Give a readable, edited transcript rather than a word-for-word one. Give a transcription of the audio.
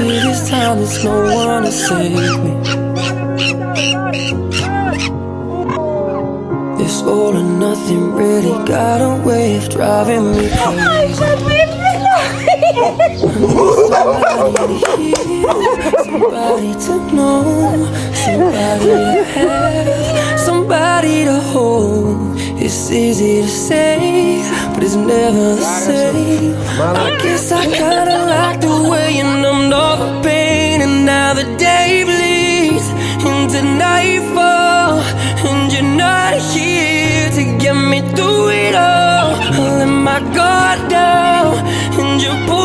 to this time, there's no one to save me. This all or nothing really got a way of driving me crazy. Somebody to know, somebody to have, somebody to hold. It's easy to say, but it's never the same. I guess I kinda like the way you numbed all the pain, and now the day bleeds into nightfall, and you're not here to get me through it all. I let my guard down, and you pulled